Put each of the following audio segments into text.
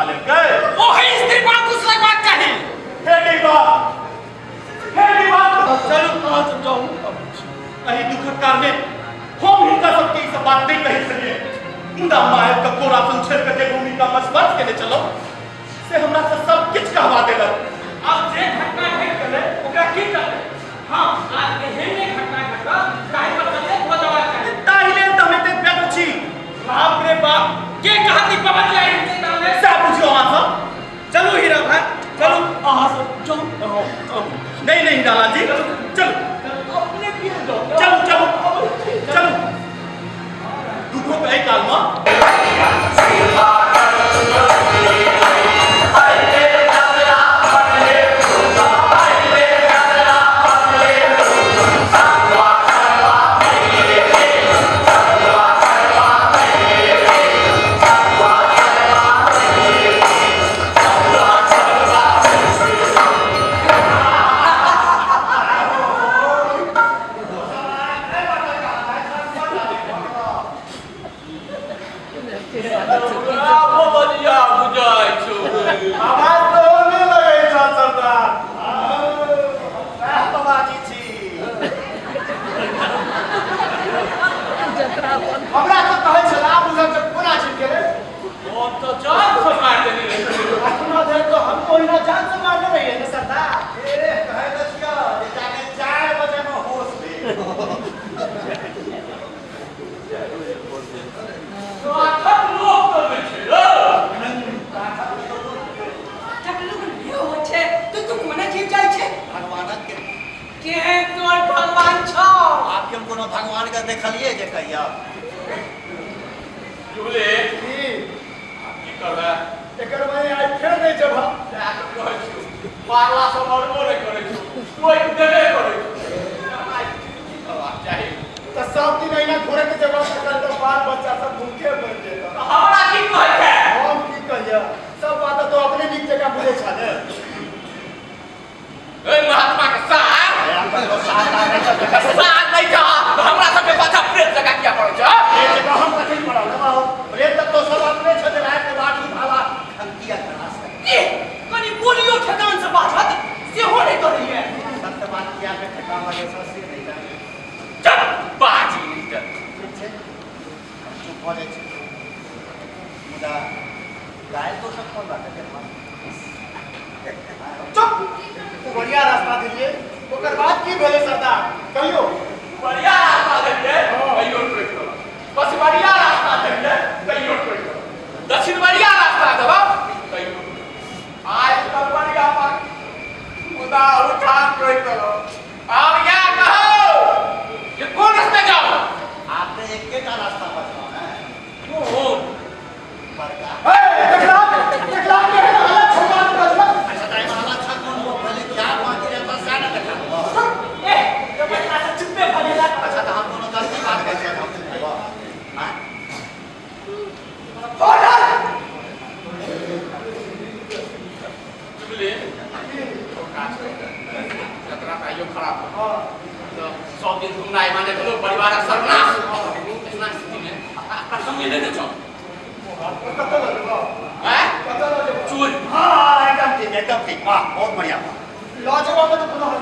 बता ले गए वो है स्त्री बात कुछ अलग बात कही हे दीवा चलो आज समझाऊं अही दुख कारणे हम ही का सबकी सब बात नहीं कही सके मुदा माय का कोरा संछेद के भूमि का मसमत के ले चलो से हमरा से सब कुछ कहवा देलक अब जे घटना घट गले ओकरा की करले हां आज एहने घटना घटा काहे पर बदले हो दवा करे ताहिले तमे ते व्यक्त छी बाप रे बाप के कहानी पवन जाए डाले से पूछो वहां से चलो हीरा भाई चलो आहा चलो नहीं लाला जी चलो अपने पिए दो चलो दुखों पे काल मां भगवान का देखलिए जे कहिया जुबले की की करबे एकर में आई फेर नहीं जब जा के कहै छु मारला से मरबो नहीं करै छु कोई देबे करै छु चाही तो सब दिन ऐना घोड़े के जगह पर तो बाल बच्चा सब भूखे मर जेता हमरा की कहै है हम की कहिया सब बात तो अपने नीक जगह बुझे छाने ए महात्मा के साथ अपन तो साथ नहीं था हमरा सब के पाछा प्रेत जगह किया पड़ै छ ये जगह हम कथि पड़ा लगाओ प्रेत तो सब अपने छत रात के बाटी भाला खंतिया करा सके ये कनी बोलियो ठकान से बात हत से हो नहीं कर रही है सत्य बात किया के ठकान वाले से नहीं जाने चुप बाजी नहीं ठीक है चुप हो जाए मुदा गाय तो सब कौन बात है चुप तो बढ़िया रास्ता दीजिए ओकर बाद की भेले सरदार कहियो बढ़िया रास्ता देलिए कहियो ट्रेक करो बस बढ़िया रास्ता देलिए कहियो ट्रेक करो दक्षिण बढ़िया रास्ता देबो कहियो आज तक बढ़िया पर खुदा उठा ट्रेक करो अब या कहो ये कौन रास्ते जाओ आपने एक के का रास्ता बचना है कौन बड़का देखला के अलग छोटा बचना ऐसा टाइम वाला अच्छा कौन वो पहले क्या बाकी रहता साना देखा ए तो बच्चा से चुप्पे भलेला अच्छा तो हम दोनों दस की बात करते हैं हम हां बोला जुबली तो काज जतरा कायो खराब हां तो 100 दिन घूमना है माने तो परिवार सर्वनाश इतना स्थिति में आपका संग ले चलो कत लगो हैं कत लगो चूल हां एकदम ठीक वाह बहुत बढ़िया लाजवाब तो कोनो हल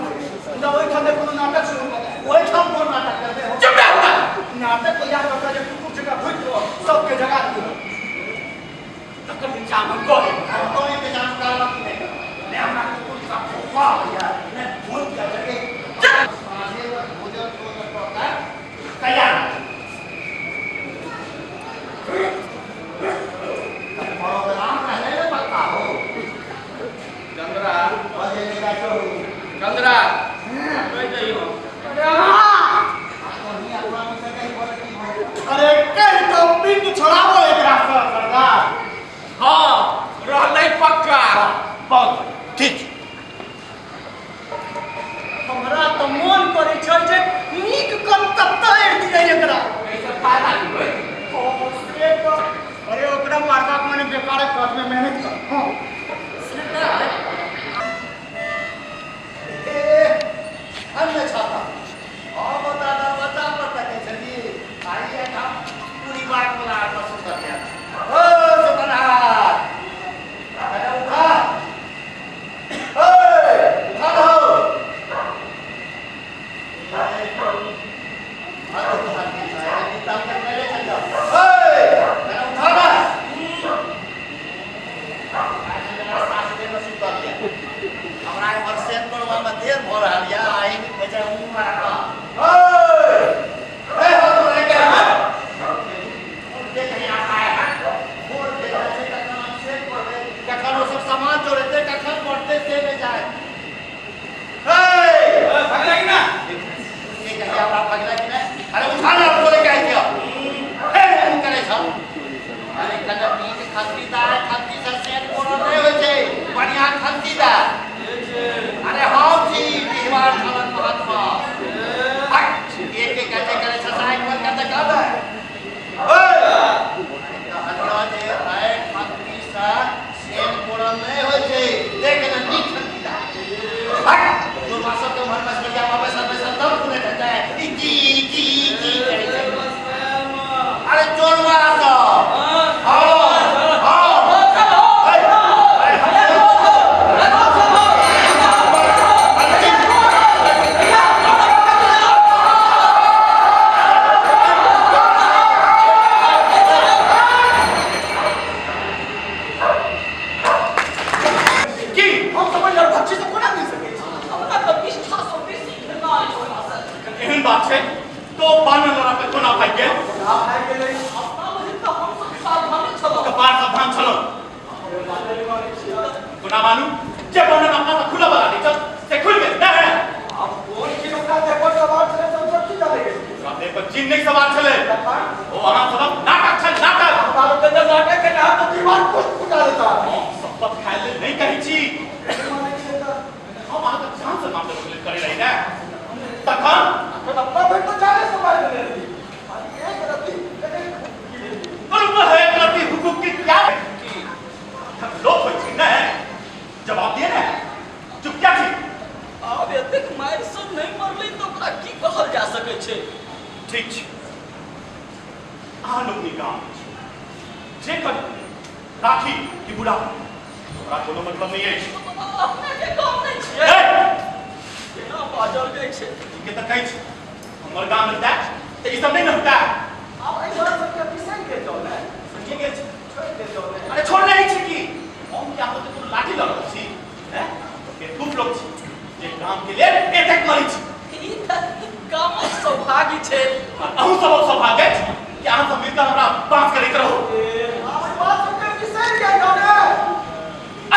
ना वही ठाने कोनो नाटक शुरू वही ठाम कोन नाटक करते हो चुप रहो नाटक को याद रखा जे कुछ जगह भूल दो सबके जगह दो तकर इंतजाम हम को हम तो इंतजाम कर रहा नहीं मैं हमरा कुछ का फुफा यार मैं भूल गया जगह आगे भोजन तो करता तैयार प्रोग्राम पहले में पक्का हो चंद्रा अजय मेरा जो चंद्रा कोई जाइयो अरे कहीं तो पिंड छोड़ावो एक रास्ता सरदार हां रहलै पक्का बहुत ठीक हमरा तो मन करे छै जे नीक कन कत्ता एड़ दिए एकरा कैसे फायदा की होय ओ से तो अरे ओकरा मारबा के माने बेकार काज में मेहनत कर हां सरदार अन्य छाता और बता पता के चलिए आइए हम पूरी बात बोला पसंद कर दिया ओ सुपरहार बात है तो बानर लड़ा पे कोना भाई के ना भाई के लिए अपना मुझे तो हम सब सावधानी चलो कपार सावधान चलो कोना मालूम जब बानर अपना खुला बना दे चल से खुल गए ना है अब कौन की लोग का देखो सवार चले सब की जाएंगे राते पर जिन नहीं सवार चले वो वहां सब नाटक चल नाटक हमारे के अंदर नाटक के नाम तो दीवार को फुटा देता सब बात खाए नहीं कही छी हम वहां तक जान से मामले को करे रही ना तखन तो अपना भाई तो जाने समाज में रही एक रत्ती और वो है गलती हुकूक की क्या लोग कोई ना है जवाब दिए ना चुप क्या थी अब एतेक मार सब नहीं मरले तो ओकरा की कहल जा सकै छै ठीक छै अहाँ लोग निकाम जे कर राखी कि बुढ़ा तोरा कोनो मतलब नहीं है अपने के काम नहीं छियै केना बाजल जाइ छै के त कहै छै हमर गाम में दैट त ई सब नहीं न होता अब एहि बात सबके पिसान के जाओ ने समझे गेल छै छोड़ के जाओ ने अरे छोड़ नहीं छै कि हम क्या होते तो लाठी लड़ छी हैं के खूब लोग छी जे काम के लिए एतेक मरी छी ई त गामक सौभाग्य छै अहू सब सौभाग्य छै कि अहाँ सब मिलकर हमरा बात करैत रहू अब बात सबके पिसान के जाओ ने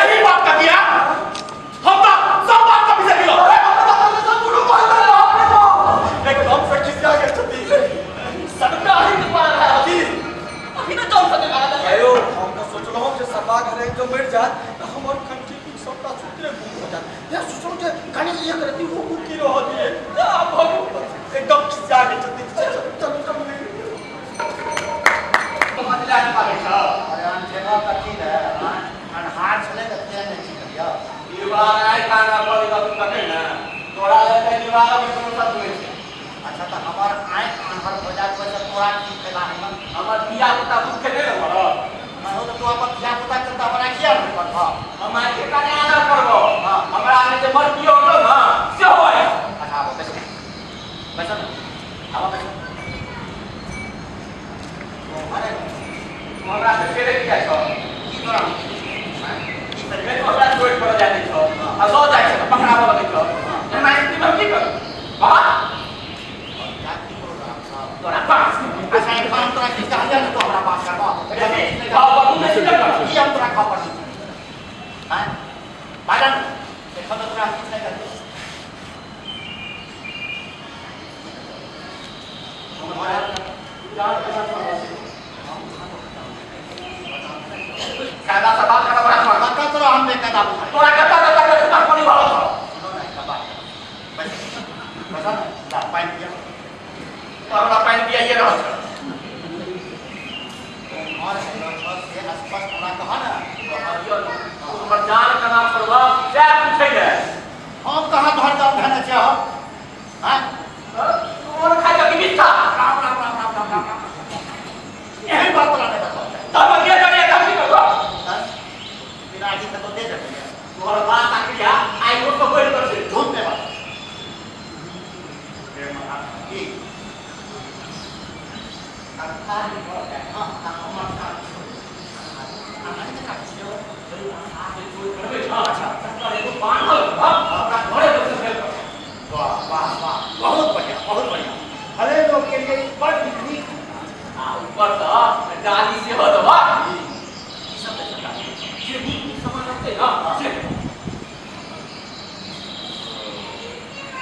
अही बात का किया हम तो सब बात का पिछे गिरो एकदम से किसी आगे छती सबका ही निपाल है अभी ना जान सके वाला आयो हम तो सोचलो हम जे सभा घरे जो मर जात तो हमर कंठी की सबका सूत्रे गुम हो जात ये सोचलो जे कनी एक रति वो की रह दिए अब हम एकदम किसी आगे छती चल चल मजला नहीं पावे छ अरे अन जगह कथी है अन हाथ चले त तेल नहीं छिकरिया दीवार आई खाना पड़ी का तुम कहे ना तोरा ले दीवार में कोनो सब नहीं छै अच्छा तो हमार आंख अनहर हो जात पर तोरा की फायदा है हमर पिया पुता भूखे नहीं न मर मैं हो तो तू अपन क्या पता चलता हमरा किया नहीं करता हम आके काने आना करबो हमरा आने जे मर पियो हो ना से होय अच्छा अब बैठ बैठ अब बैठ अरे हमरा से केरे किया छ की करा ई तरीके तो हमरा छोड़ पड़ जाते छ आ लो जाय छ पकड़ा बोले छ हम आके हम की कर बात जाति प्रोग्राम साहब तोरा पास अच्छा एक काम तोरा की कहा जाए तो हमरा पास करबा खाओ बाबू नहीं कर की हम तोरा खबर नहीं हां बालन देखो तो तोरा किस नहीं करते हमारा जान कायदा से बात करबा हमरा पक्का तोरा हम ने कायदा बुझाई तोरा कता कता के पानी वाला छ सुनो ना का बात बस बस ना पाइन दिया हमरा पानी दिया ये रहो और से स्पष्ट हमरा कहा ना तुम जान का नाम करवा क्या पूछे है हम कहां धर जाओ धन छ हां और खाई का मिठा राम राम राम राम राम राम यही बात तोरा ने बताओ तब ये जाने काम नहीं करवा बिना आगे तो दे दे और बात आखिया आई को तो बोल कर से झूठ में बात ये महा की करता है हां हम का हमारे का जो आगे कोई अरे अच्छा अरे तो पान हो अपना घरे तो से वाह वाह वाह बहुत बढ़िया हरे लोग के लिए बड़ नीक ऊपर तो डाली से हो दवा सब ये भी समझ सकते ना से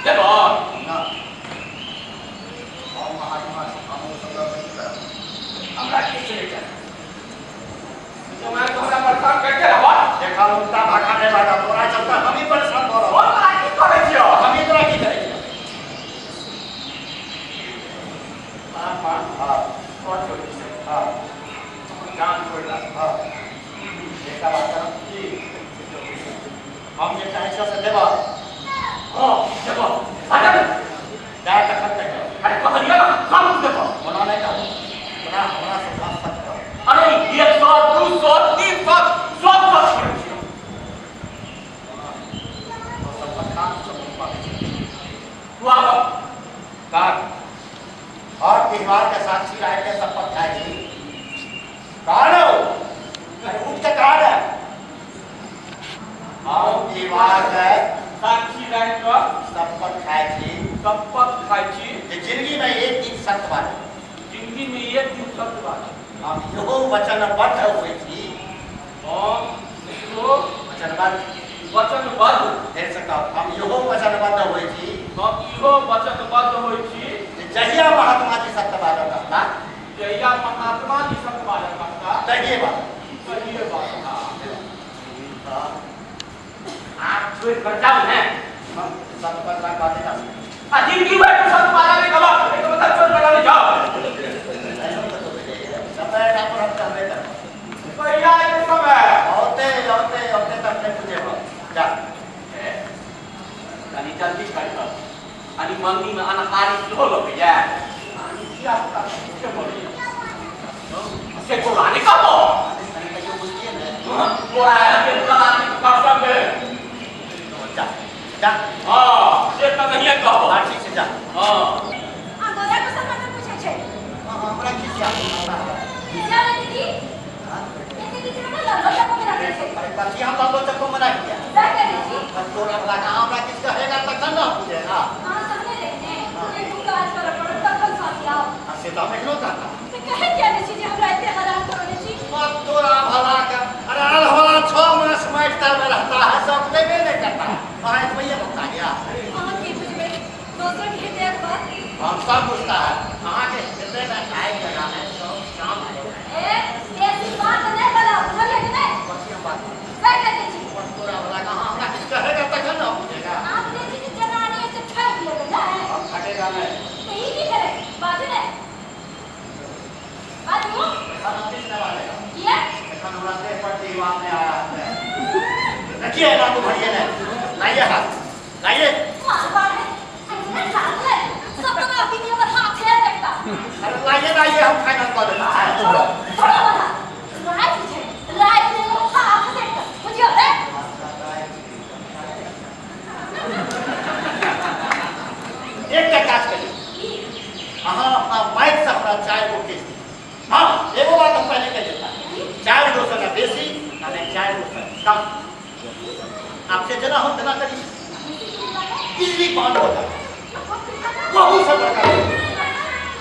देखो ना और महात्मा हम सब नहीं कर हमरा किस चले जा तो मैं तोरा परेशान करके रहो देखा उल्टा भागा नहीं भागा तोरा चलता हम ही परेशान हो रहा और तोरा की करे छियो हम ही तोरा की करे हां हां और छोड़ से हां जान छोड़ला हां देखा बात कर की हम ये टाइम से देवा हां देखो आजा जाए तक तक अरे कहलिए ना काम देखो बनाने का बना बना सब बात सच करो अरे 100 200 300 सब सब काम सब बात वाह का और त्योहार के साक्षी रह के शपथ खाए छी कौन हो अरे उठ के कौन है और त्योहार के साक्षी रह के शपथ खाए छी शपथ खाई जिंदगी में एक दिन सत्य बात जिंदगी में एक दिन सत्य बात हम यो वचनबद्ध हुए थी और यो वचनबद्ध देर से कहो हम यो वचनबद्ध हुए थी हम इहो वचनबद्ध हुए थी जहिया महात्मा जी सत्यवाद कहता जहिया महात्मा जी सत्यवाद कहता तहिए बात आप छोड़ कर जाओ हैं हम सत्यवाद बातें कर जिंदगी भर तो सत्यवाद में कब एक मतलब छोड़ कर जाओ समय ना पर हम कहते हैं भैया ये समय औते तक ने तुझे जा आणि जल्दी करता आणि मंगनी में अनकारी लो लो भैया आणि क्या पता क्या बोली से कोराने का हो जो मुश्किल है कोराने के कोराने का सब है जा जा हां ये तो नहीं है कहो ठीक से जा हां गोरा को सम्मान पूछे छे हमरा किसिया किसिया दीदी ये दीदी ना लंबा को मिला छे अरे बाकी हम बाबू तक को मना किया क्या करे छी तोरा वाला का हमरा किस कहेगा तखन ना पूछेगा हां समझे लेने ये तू काज कर पड़ो तखन साथी आओ से तो हम एकलो कहता से कहे क्या छी जे हमरा इतने हराम करने छी मत तोरा भला का अरे आल होला 6 मास माइटर में रहता है सब लेबे नहीं करता हां तो भैया बता दिया हां की बुझबे दोसर के देख बात हम सब पूछता है कहां के हृदय में आए लगा है सब शाम ए ऐसी बात नहीं बोला समझे कि नहीं बच्चियों बात क्या कहते छी तोरा वाला का हमरा किस कहेगा तखन ना पूछेगा आप देखी कि जनानी से ठग लेबे ना अब फटेगा नहीं तो ये की करे बात नहीं बात हो हम किस वाले का ये এখন ওরা তে পড়তে वापने आया है रखिए ना तो भरिए ना लाइए हाथ लाइए मार बात है ऐसे साथ ले सब लोग अपनी में हाथ है देखता अरे लाइए हम फाइनल कर देता है छोड़ो वाला राइट है राइट ने वो हाथ देखता मुझे अरे एक का काज करिए हां अपना माइक से हमरा चाय को केस हां एगो बात हम पहले कह देता चाय दोस्त ना बेसी ना चाय दोस्त कम आपसे जना हम जना करी इजी बात होता बहुत सब बड़का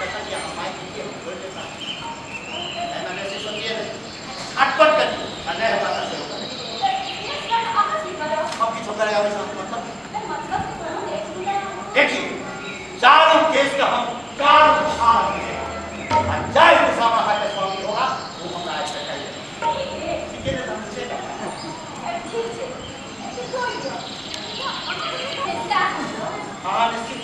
कैसा कि हम माइक के बोल देता है मैंने से सुनिए हटपट कर अने हमारा से हम की छोकरा आवे मतलब देखिए चारों केस का हम चारों उठान हैं जय सामा है स्वामी होगा वो हमरा आज तक है ठीक है ना हमसे ठीक है कोई हां निश्चित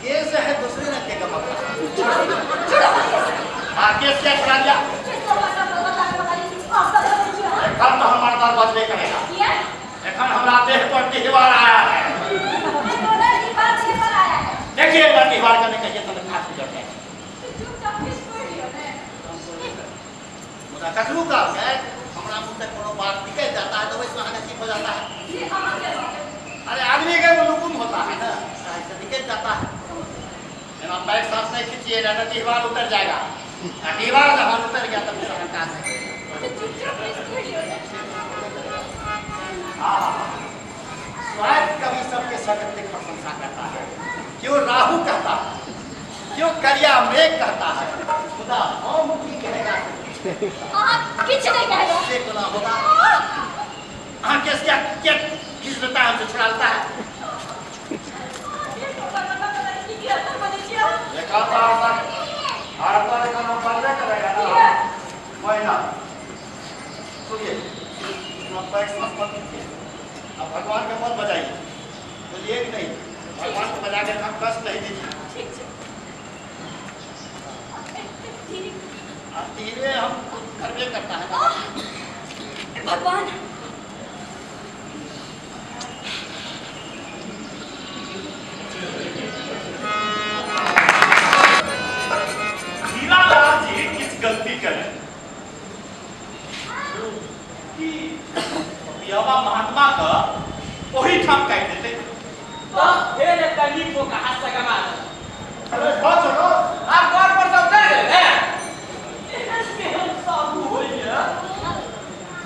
केस है दूसरे ने के का मतलब हां केस क्या करा दिया कल तो हमारा बात बचबे करेगा এখন हमरा देह पर तिहवार आया है देखिए ना तिहवार करने कहिए तो खास हो जाता है मुदा कसरू का है हमरा मुंह से कोनो बात निकल जाता है तो वैसे हमें ठीक हो जाता है अरे आदमी का हुकुम होता है ना ऐसे निकल जाता है जब बैठ सांस नहीं खींचिए ना तिहवार उतर जाएगा तिहवार जब उतर गया तब फिर हम कहां से स्वाद कभी सबके स्वागत की प्रशंसा करता है क्यों राहु कहता है क्यों करिया मेघ कहता है खुदा हम की कहेगा किछ नहीं कहेगा से गुना होगा हां कैसे क्या क्या किस देता है हमसे छुड़ाता है देखा था आरता का नाम बदले करेगा ना महीना सुनिए ना पैक सांस मत लीजिए अब भगवान का मत बजाइए बोलिए कि नहीं भगवान को बजा के हम कष्ट नहीं दीजिए धीरे हम करवे करता है भगवान हीरालाल जी आत्मा का वही ठाम काट देते तो फिर एक तकलीफ को कहां से कमा अरे बात सुनो आप घर पर सब चल गए हैं इसके हम साधु होइए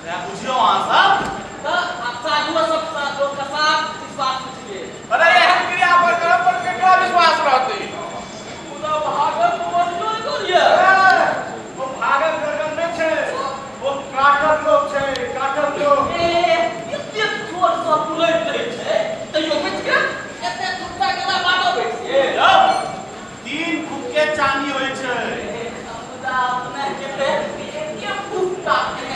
मैं पूछ रहा हूं वहां साहब तो आप साधु सब साधु का साथ इस बात पूछिए अरे ये हम क्रिया पर कर्म पर कितना विश्वास रहते पूरा भागवत को मजबूर करिए वो भागत करगन नहीं छे वो काटक लोग छे काटक लोग इतने छोट सा बुलेट नहीं है तो यो बेच के इतने टुकड़ा केला बाटो बेचिए तीन फुक्के चांदी होय छे खुदा अपने केते के फुक्का के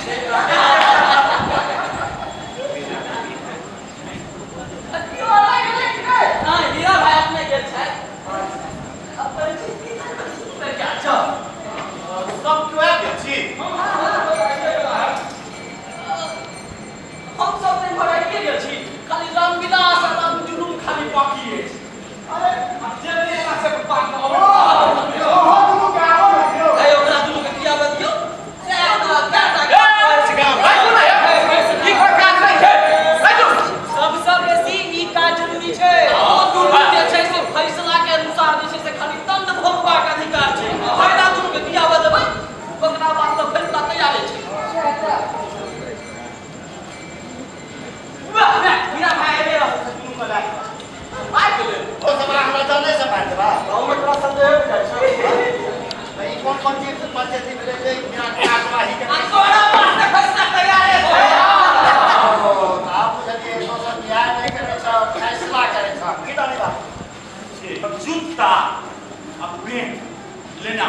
हां हीरा भाई अपने गेल छै अब परिचित क्या अच्छा सब क्यों है छी हम सब दिन भर आइए गेल छी खाली राम विलास आ राम जुलूम खाली बाकी है अरे अब जे ने से बात न हो हो तुम क्या हो रहे हो ए ओकरा दुनु के किया बतियो से ओकरा क्या ई कोई काज नहीं है बाजू सबसे बेसी ई काज जरूरी छै ओ दुनु के छै से फैसला के अनुसार जे छै से खाली दंड भोगबाक अधिकार छै फायदा दुनु के किया देबै ओकरा बाद तो फैसला तैयार छै वाह हीरा भाई एबे दुनु को लाग बात बोले वो सब हमरा जाने से बात बा हम एकरा संदेह हो जाइ छै भाई कौन चीज से पंचायती मिले जे मेरा कार्यवाही के आ तोरा पास से फैसला तैयार है आप जब ये सब न्याय नहीं करे छ फैसला करे छ की दानी बा अब जूता अब पेन लेना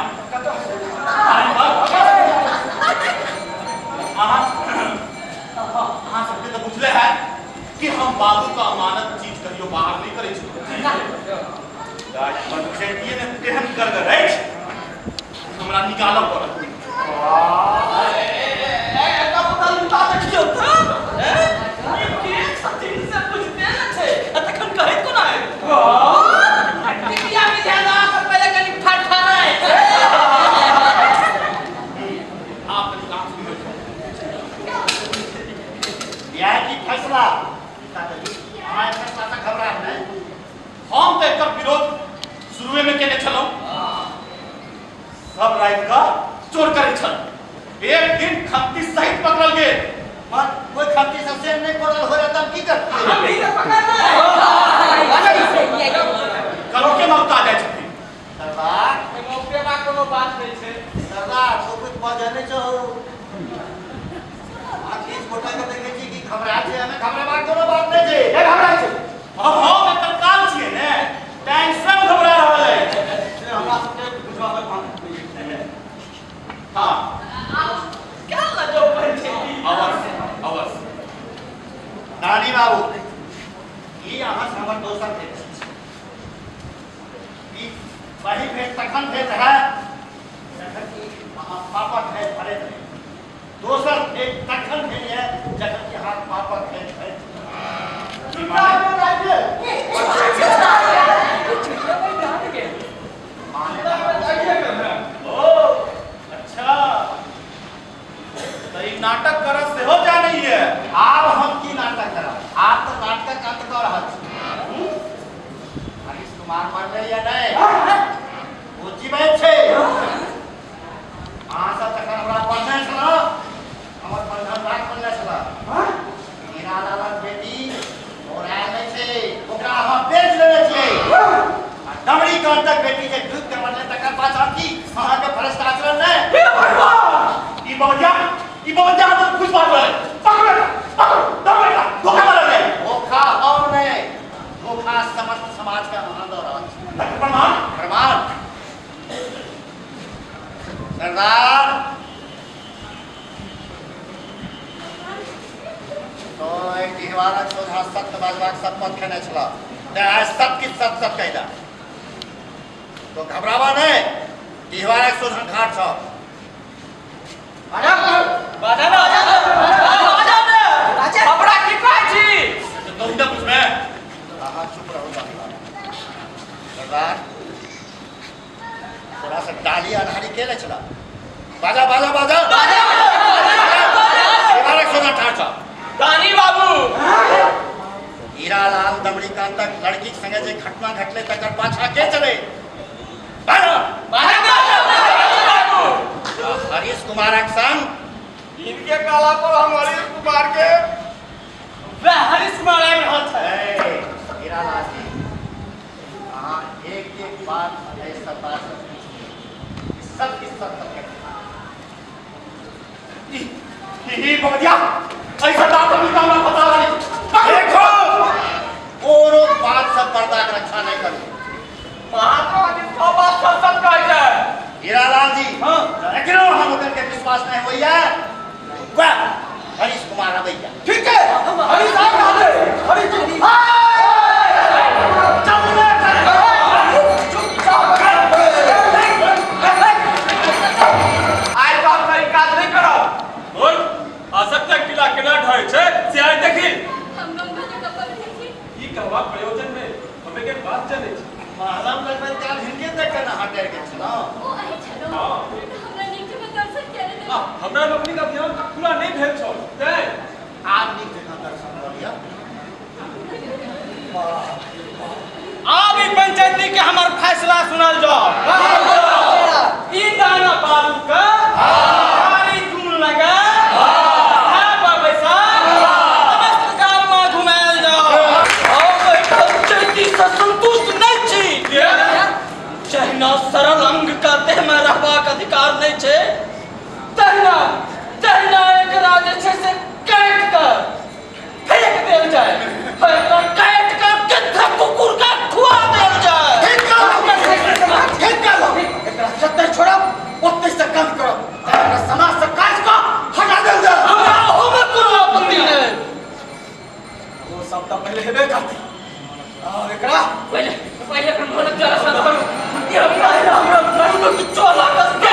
आहा सबके तो पूछले है कि हम बाबू का अमानत चीज कहियो बाहर नहीं करे छी आज पंचायती ने केहन कर दे रे हमरा निकालब पड़त एका पता लुटा देखियो त ये के सचिन से पूछते न छै तखन कहै कोना है टिकिया में ध्यान आ सब पहले कनी ठाठा रहे आप काम सुनो न्याय की फैसला हमारे फैसला से घबरा नहीं हम तो एकर विरोध शुरू में केने छलौ सब रात का चोर करे छल एक दिन खत्ती सहित पकड़ल गेल मन कोई खत्ती सबसे नहीं पकड़ल हो रहता की करते हम भी तो पकड़ना है करो के मौका जाय छथि सरदार मौके बा कोनो बात नहीं छै सरदार तो कुछ बजने छौ आखिर मोटा के देखे छी कि घबरा छै हमें घबराबा कोनो बात नहीं छै ए घबरा छै हम एकर काल छियै ने टेंशन घबरा रहल है से हमरा सबके बुझबाबे भाग हां क्या लजो पर छै अवश्य नानी बाबू ई अहाँ से हमर दोसर भेट ई वही भेट तखन भेट है जखन कि अहाँ पापा भेट भरे रहे दोसर भेट तखन भेट है जखन कि अहाँ पापा भेट है अच्छा तो ई नाटक करत से हो जा नहीं है आब हम की नाटक करब आप तो नाटक अंत कर रहल छी हरीश कुमार मर रही है नहीं वो जीवित छै अहाँ सब तखन हमरा पढ़ने छल हमर बंधन राख बनले छल हीरा लालक बेटी और आयल नहीं छै ओकरा अहाँ बेच लेने छियै दमड़ी कांतक बेटी जे डूब के मरले तकर पाछा की अहाँ के भ्रष्ट आचरण नहीं हे भगवान ई बवजा तो कुछ बात है पकड़ दमड़ा धोखा मार ले धोखा और नहीं धोखा समस्त समाज का आनंद हो रहा है प्रमाण सरदार तो एक दिवारक सोझा सत्य बाजबाक शपथ खेने छला ते आज सब किछ सच सच कहि दा तो घबरावा नहीं दिवारक सोझा घाट छ बाजा ना हमरा की कहै छी तो उनका कुछ मैं आहा चुप रहो सरदार थोड़ा सा डाली अनहारी केले छला बाजा दानी बाबू हीरालाल दमड़ीकांत तक लड़की संगे जे घटना घटले तकर पाछा के चले बारो हरीश कुमार संग इनके काला पर हम हरीश कुमार के वह हरीश कुमार आए रहल छै हीरालाल जी हाँ एक बात ऐसा बात सब बदिया ऐसा बात हम का पता नहीं देखो कोनो बात सब पर्दा के रक्षा नहीं करू महात्मा जी सब बात सब कह जाए हीरालाल जी हाँ एकरो हम ओकर के विश्वास नहीं होइया वाह हरीश कुमार अबैया ठीक है हरीश साहब आ गए हरीश जी प्रयोजन में हमें के बात चले मालम लगन काल हिनके तक ना हटेर के छलो ओ अहि छलो हमरा नीचे में दर्शन करे दे हमरा लोकनी का ध्यान पूरा नहीं भेल छ ते आप नीचे का दर्शन करिया अब ई पंचायती के हमर फैसला सुनल जाओ ई दाना बालू का हारी चून लगा संतुष्ट नहीं छी जहिना सरल अंग का देह में रहबाक अधिकार नहीं छे तहिना एकरा जे छे से काट कर फेंक देल जाए एकरा काट कर कितना कुकुर का खुआ देल जाए एकरा जत्ते छोड़ब ओत्ते से कम करब एकरा समाज से काट को हटा देल जाए हमरा होमे कोनो आपत्ति नहीं वो सब तो पहले हेबे करती और एकरा पहले अपन मन जरा सा करो ये हमरा मन में चोला कस के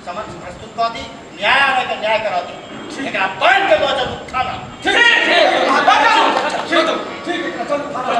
समझ प्रस्तुत कर दी न्यायालय का न्याय करा दी एकरा पॉइंट के वजह उठाना ठीक है चल थाना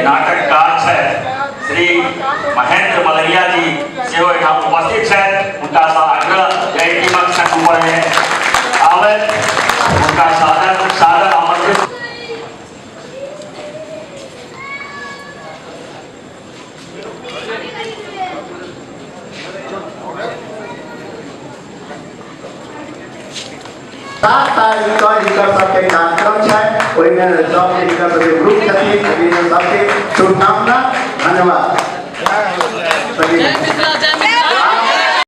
नाटककार है श्री महेंद्र मलरिया जी से उपस्थित है उनका आग्रह टीमक संघ में आवे उनका सादर आमंत्रित सबके कार्यक्रम है ओइमे सब इनका ग्रुप छथि सबके शुभकामना धन्यवाद।